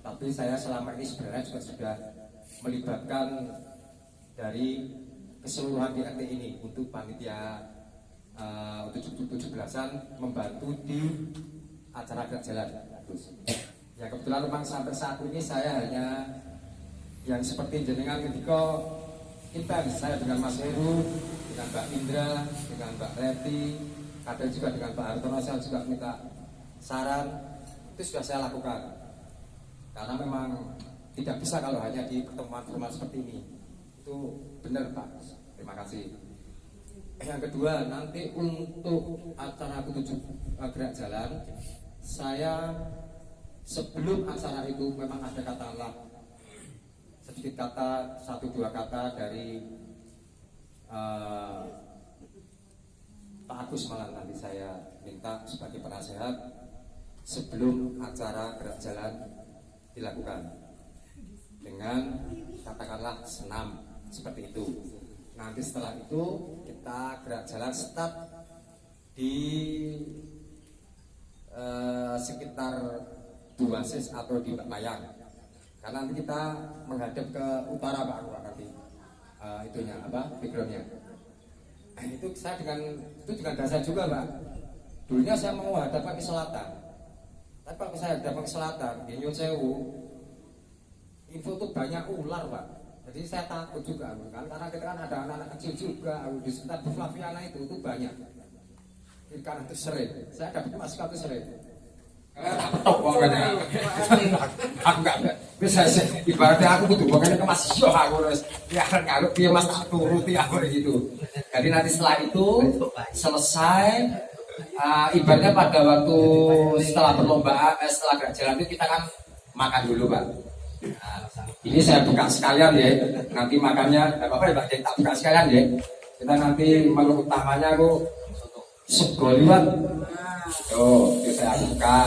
Tapi saya selama ini sebenarnya juga sudah melibatkan dari keseluruhan di RT ini untuk panitia 17-an membantu di acara gerak jalan. Ya kebetulan memang sampai saat ini saya hanya yang seperti jenengan ketika intens, saya dengan Mas Heru, dengan Mbak Indra, dengan Mbak Reti, kadang juga dengan Pak Hartono, saya juga minta saran, itu sudah saya lakukan. Karena memang tidak bisa kalau hanya di pertemuan-pertemuan seperti ini. Itu benar Pak, terima kasih. Yang kedua, nanti untuk acara ketujuh gerak jalan, saya sebelum acara itu memang ada katakanlah sedikit kata, 1-2 kata dari Pak Agus malah nanti saya minta sebagai penasehat sebelum acara gerak jalan dilakukan dengan katakanlah senam seperti itu. Nanti setelah itu kita gerak jalan start di sekitar Buasis atau di Mayang. Karena nanti kita menghadap ke utara Pak Arwah nanti itunya apa backgroundnya. Itu saya dengan dasar juga Pak. Dulunya saya mau hadapkan ke selatan. Tapi kalau saya hadapkan ke selatan di Nyon Sewu, info itu banyak ular Pak. Jadi saya takut juga kan, karena kita kan ada anak-anak kecil juga di sekitar Bu Flaviana itu banyak. Ikan itu sering. Saya dapat masuk itu sering. Tak petok pokoknya. Aku enggak bisa ibaratnya aku butuh pokoknya ke Mas Yo aku harus ya ngarep dia Mas tak turuti aku gitu. Jadi nanti setelah itu selesai ibaratnya pada waktu setelah perlombaan setelah gerak jalan itu kita kan makan dulu Pak. Nah, ini saya buka sekalian ya. Nanti makannya enggak apa-apa ya Pak, tak buka sekalian ya. Kita nanti menu utamanya aku sego liwat. Itu saya buka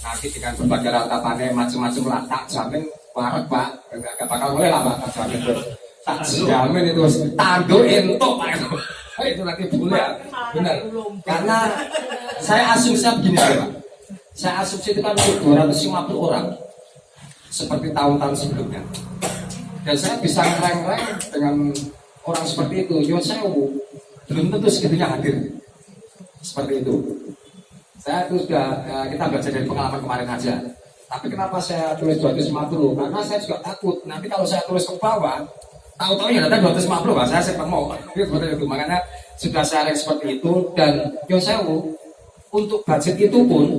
nanti dengan berbagai ratapannya macam-macam lah, tak jamin parek Pak, enggak bakal boleh lah Pak, tak jamin itu tanduk entuk Pak itu nanti boleh benar, karena saya asumsi begini Pak, saya asumsi itu kan 250 orang seperti tahun-tahun sebelumnya, dan saya bisa ngereng-reng dengan orang seperti itu. Yo saya belum tentu segitunya hadir seperti itu. Saya itu sudah kita belajar dari pengalaman kemarin aja. Tapi kenapa saya tulis 250? Karena saya juga takut nanti kalau saya tulis ke bawah, tahu-tahu ya data 250 Pak, saya ketemu. Itu makanya sudah saya seperti itu. Dan yo saya untuk budget itu pun,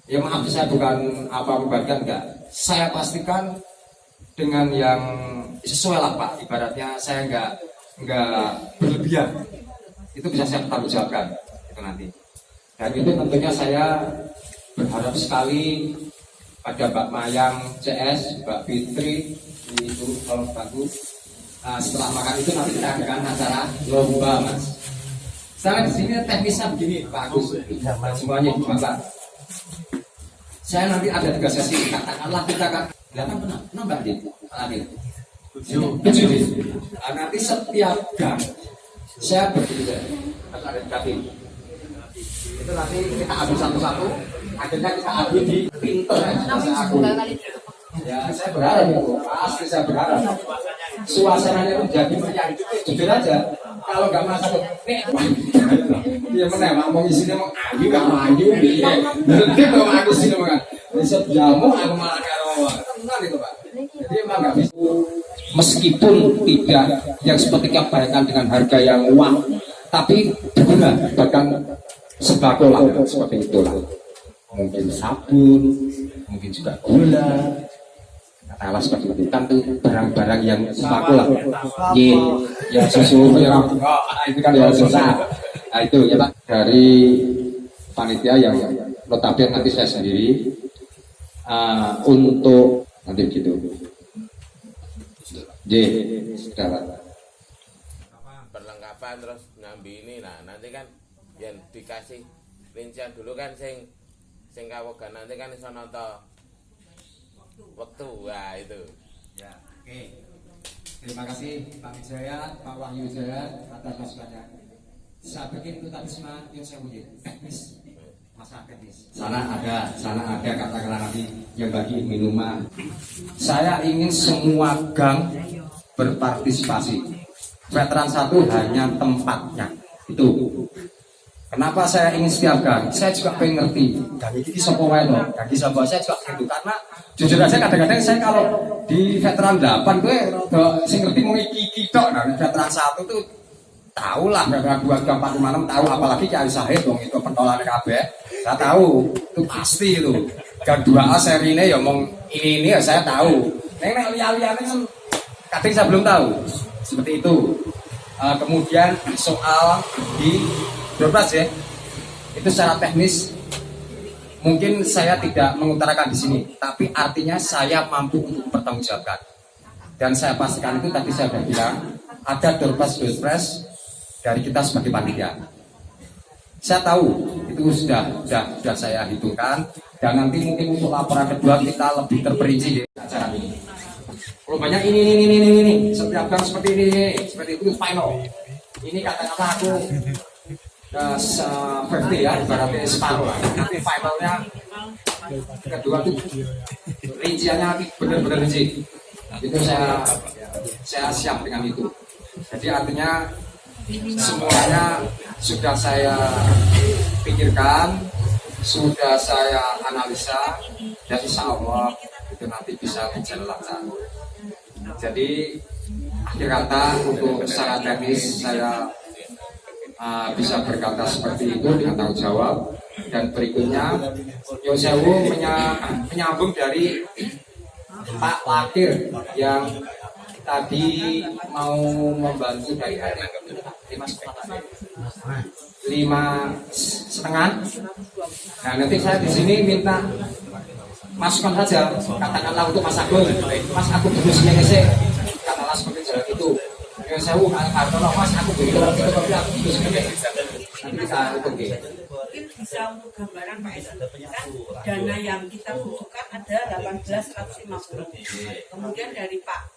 ya maaf saya bukan apa membagikan enggak. Saya pastikan dengan yang sesuai lah Pak. Ibaratnya saya enggak berlebihan. Itu bisa saya tanggung jawabkan itu nanti. Dan itu tentunya saya berharap sekali pada Mbak Mayang CS, Mbak Fitri itu kalau bantu. Setelah makan itu nanti kita adakan acara lomba Mas. Saya di sini teknisnya begini Pak Agus, semuanya Bapak. Saya nanti ada 3 sesi, katakanlah kita kan 8 benar, Mbak Din, Adil. 7. Nanti setiap gang saya berdiri, harus ada di itu nanti kita ambil satu-satu, akhirnya kita ambil di pinter ya saya berharap itu, pasti saya berharap suasananya menjadi meriah. Jujur aja, kalau nggak masuk nih dia mana mau isinya mau ayu gak mau ayu nanti mau aku sini mau bisa jamu aku malah karo tenang itu Pak. Jadi emang nggak bisa, meskipun tidak yang seperti kebaikan dengan harga yang uang, tapi berguna bahkan sembako lah seperti itulah, mungkin sabun, mungkin juga gula, katakanlah seperti itu kan tuh barang-barang yang sembako lah, ya susu ya itu kan ya susah. Nah itu ya Pak dari panitia yang notabene nanti saya sendiri untuk nanti gitu. Sudah perlengkapan terus ngambil ini, nah nanti kan yang dikasih rincian dulu kan sing kawogan nanti kan iso nonton waktu itu ya. Oke, terima kasih Pak Wijaya, Pak Wahyu Jaya atas masukannya. Saya bikin itu tadi semua yang saya punya teknis masalah teknis sana ada katakanlah nanti yang bagi minuman. Saya ingin semua gang berpartisipasi. Veteran 1 hanya tempatnya. Itu. Kenapa saya ingin setiap gang? Saya juga pengen ngerti. Gang ini sopo wae to? Gang iki sapa? Saya juga gitu karena jujur aja kadang-kadang saya kalau di veteran 8 gue sing ngerti mau iki tok. Nah, veteran 1 tuh tahu lah, veteran 2, 3, 4, 5, 6 tahu, apalagi Kiai Sahid dong itu pentolan kabeh. Saya tahu, itu pasti itu. Gang 2A seri ini ya ngomong ini ya saya tahu. Nek liya-liyane kan kadang saya belum tahu. Seperti itu. Kemudian soal di Dorbas ya, itu secara teknis mungkin saya tidak mengutarakan di sini, tapi artinya saya mampu untuk bertanggungjawabkan. Dan saya pastikan itu tadi saya sudah bilang ada Dorbas dari kita sebagai panitia. Saya tahu itu sudah saya hitungkan dan nanti mungkin untuk laporan kedua kita lebih terperinci di acara ini. Kalau banyak ini setiap gang seperti ini, seperti itu final. Ini kata-kata aku 50 ya, ibaratnya separuh lah. Nanti finalnya kedua tuh rinciannya nanti benar-benar rinci. Itu saya siap dengan itu. Jadi artinya semuanya sudah saya pikirkan, sudah saya analisa, dan insya Allah itu nanti bisa berjalan lancar. Jadi akhir kata untuk secara teknis saya bisa berkata seperti itu dengan tanggung jawab. Dan berikutnya Yosewu menyambung dari Pak Lakir yang tadi mau membantu dari lima setengah. Nah nanti saya di sini minta masukan saja, katakanlah untuk Mas Agung, Mas Agung dulu sini katakanlah seperti jalan itu. Yang saya kalau Mas Agung dulu nanti kita hitung. Mungkin bisa untuk gambaran Pak Edi, kan dana yang kita butuhkan ada 18.150. Kemudian dari Pak